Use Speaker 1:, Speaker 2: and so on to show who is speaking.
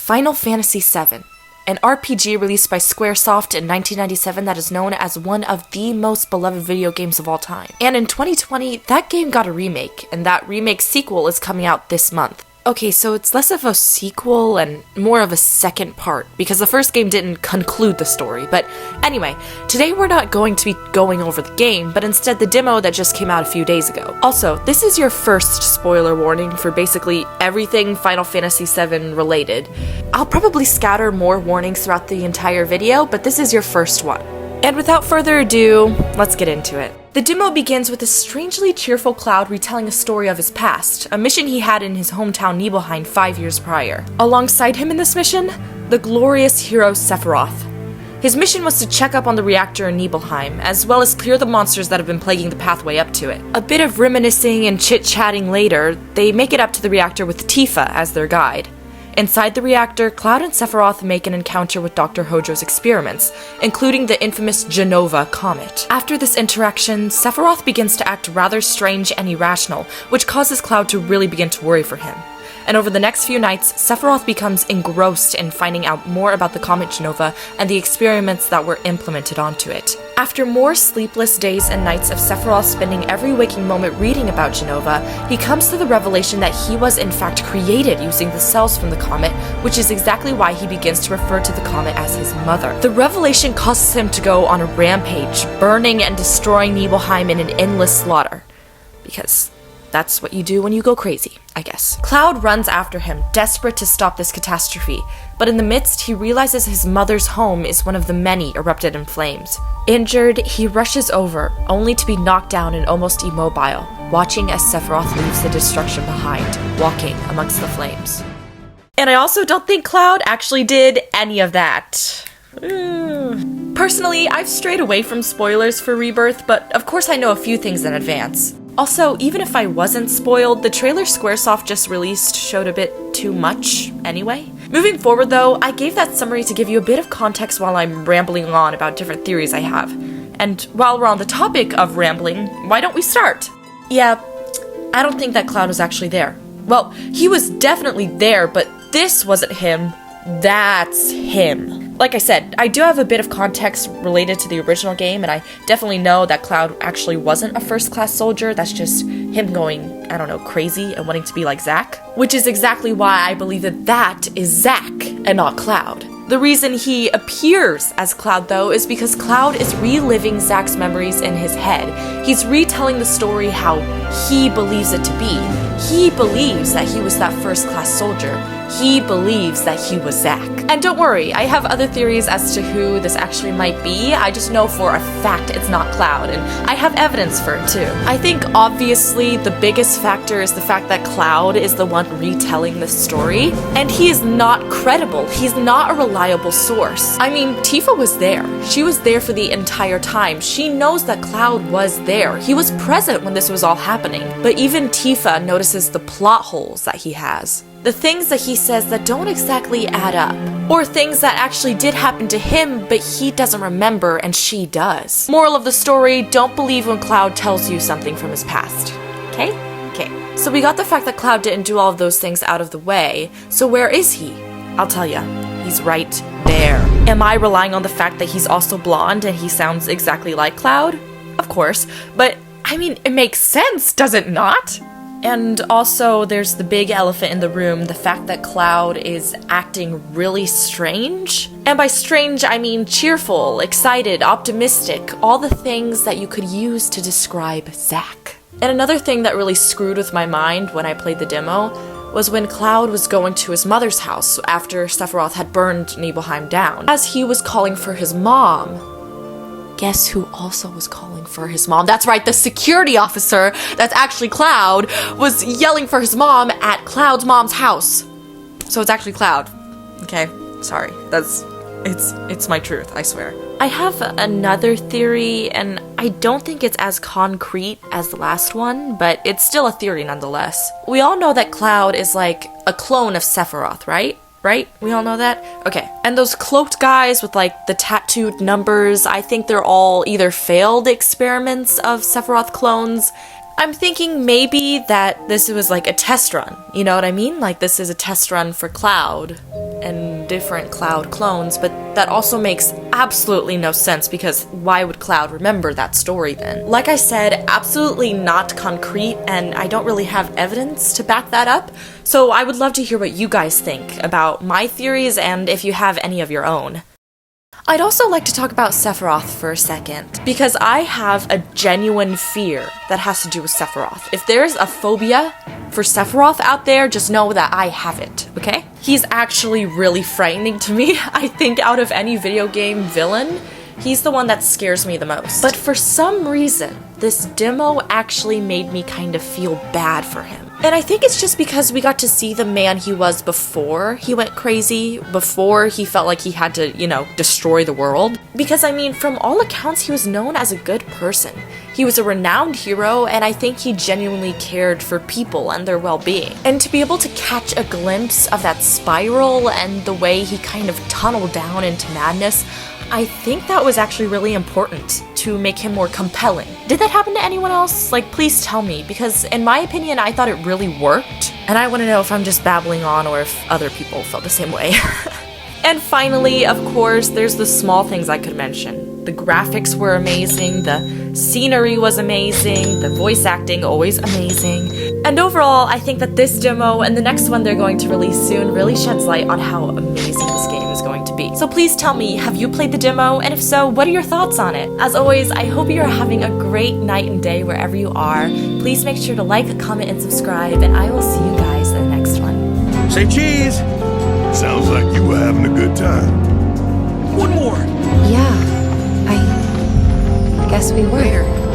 Speaker 1: Final Fantasy VII, an RPG released by Squaresoft in 1997 that is known as one of the most beloved video games of all time. And in 2020, that game got a remake, and that remake sequel is coming out this month. Okay, so it's less of a sequel and more of a second part, because the first game didn't conclude the story. But anyway, today we're not going to be going over the game, but instead the demo that just came out a few days ago. Also, this is your first spoiler warning for basically everything Final Fantasy VII related. I'll probably scatter more warnings throughout the entire video, but this is your first one. And without further ado, let's get into it. The demo begins with a strangely cheerful Cloud retelling a story of his past, a mission he had in his hometown Nibelheim 5 years prior. Alongside him in this mission, the glorious hero Sephiroth. His mission was to check up on the reactor in Nibelheim, as well as clear the monsters that have been plaguing the pathway up to it. A bit of reminiscing and chit-chatting later, they make it up to the reactor with Tifa as their guide. Inside the reactor, Cloud and Sephiroth make an encounter with Dr. Hojo's experiments, including the infamous Genova comet. After this interaction, Sephiroth begins to act rather strange and irrational, which causes Cloud to really begin to worry for him. And over the next few nights, Sephiroth becomes engrossed in finding out more about the comet Genova and the experiments that were implemented onto it. After more sleepless days and nights of Sephiroth spending every waking moment reading about Genova, he comes to the revelation that he was in fact created using the cells from the comet, which is exactly why he begins to refer to the comet as his mother. The revelation causes him to go on a rampage, burning and destroying Nibelheim in an endless slaughter. Because that's what you do when you go crazy, I guess. Cloud runs after him, desperate to stop this catastrophe, but in the midst, he realizes his mother's home is one of the many erupted in flames. Injured, he rushes over, only to be knocked down and almost immobile, watching as Sephiroth leaves the destruction behind, walking amongst the flames. And I also don't think Cloud actually did any of that. Personally, I've strayed away from spoilers for Rebirth, but of course I know a few things in advance. Also, even if I wasn't spoiled, the trailer Squaresoft just released showed a bit too much anyway. Moving forward though, I gave that summary to give you a bit of context while I'm rambling on about different theories I have. And while we're on the topic of rambling, why don't we start? Yeah, I don't think that Cloud was actually there. Well, he was definitely there, but this wasn't him. That's him. Like I said, I do have a bit of context related to the original game, and I definitely know that Cloud actually wasn't a first-class soldier. That's just him going, I don't know, crazy and wanting to be like Zack. Which is exactly why I believe that that is Zack and not Cloud. The reason he appears as Cloud, though, is because Cloud is reliving Zack's memories in his head. He's retelling the story how he believes it to be. He believes that he was that first-class soldier. He believes that he was Zack. And don't worry, I have other theories as to who this actually might be. I just know for a fact it's not Cloud, and I have evidence for it too. I think obviously the biggest factor is the fact that Cloud is the one retelling the story, and he is not credible. He's not a reliable source. I mean, Tifa was there. She was there for the entire time. She knows that Cloud was there. He was present when this was all happening. But even Tifa notices the plot holes that he has. The things that he says that don't exactly add up. Or things that actually did happen to him, but he doesn't remember and she does. Moral of the story, don't believe when Cloud tells you something from his past. Okay? Okay. So we got the fact that Cloud didn't do all of those things out of the way. So where is he? I'll tell ya. He's right there. Am I relying on the fact that he's also blonde and he sounds exactly like Cloud? Of course. But, I mean, it makes sense, does it not? And also, there's the big elephant in the room, the fact that Cloud is acting really strange. And by strange, I mean cheerful, excited, optimistic, all the things that you could use to describe Zack. And another thing that really screwed with my mind when I played the demo was when Cloud was going to his mother's house after Sephiroth had burned Nibelheim down. As he was calling for his mom, guess who also was calling for his mom? That's right, the security officer, that's actually Cloud, was yelling for his mom at Cloud's mom's house. So it's actually Cloud. Okay, sorry. It's my truth, I swear. I have another theory, and I don't think it's as concrete as the last one, but it's still a theory nonetheless. We all know that Cloud is like a clone of Sephiroth, right? Right? We all know that? Okay. And those cloaked guys with like the tattooed numbers, I think they're all either failed experiments of Sephiroth clones. I'm thinking maybe that this was like a test run, you know what I mean? Like this is a test run for Cloud and different Cloud clones, but that also makes absolutely no sense because why would Cloud remember that story then? Like I said, absolutely not concrete, and I don't really have evidence to back that up, so I would love to hear what you guys think about my theories and if you have any of your own. I'd also like to talk about Sephiroth for a second, because I have a genuine fear that has to do with Sephiroth. If there's a phobia for Sephiroth out there, just know that I have it, okay? He's actually really frightening to me. I think out of any video game villain, he's the one that scares me the most. But for some reason, this demo actually made me kind of feel bad for him. And I think it's just because we got to see the man he was before he went crazy, before he felt like he had to, you know, destroy the world. Because, I mean, from all accounts, he was known as a good person. He was a renowned hero, and I think he genuinely cared for people and their well-being. And to be able to catch a glimpse of that spiral and the way he kind of tunneled down into madness, I think that was actually really important to make him more compelling. Did that happen to anyone else? Like, please tell me, because in my opinion, I thought it really worked. And I want to know if I'm just babbling on or if other people felt the same way. And finally, of course, there's the small things I could mention. The graphics were amazing, the scenery was amazing, the voice acting always amazing. And overall, I think that this demo and the next one they're going to release soon really sheds light on how amazing this game is going to be. So please tell me, have you played the demo? And if so, what are your thoughts on it? As always, I hope you are having a great night and day wherever you are. Please make sure to like, comment, and subscribe, and I will see you guys in the next one.
Speaker 2: Say cheese!
Speaker 3: Sounds like you were having a good time.
Speaker 2: One more!
Speaker 4: Yeah, I guess we were.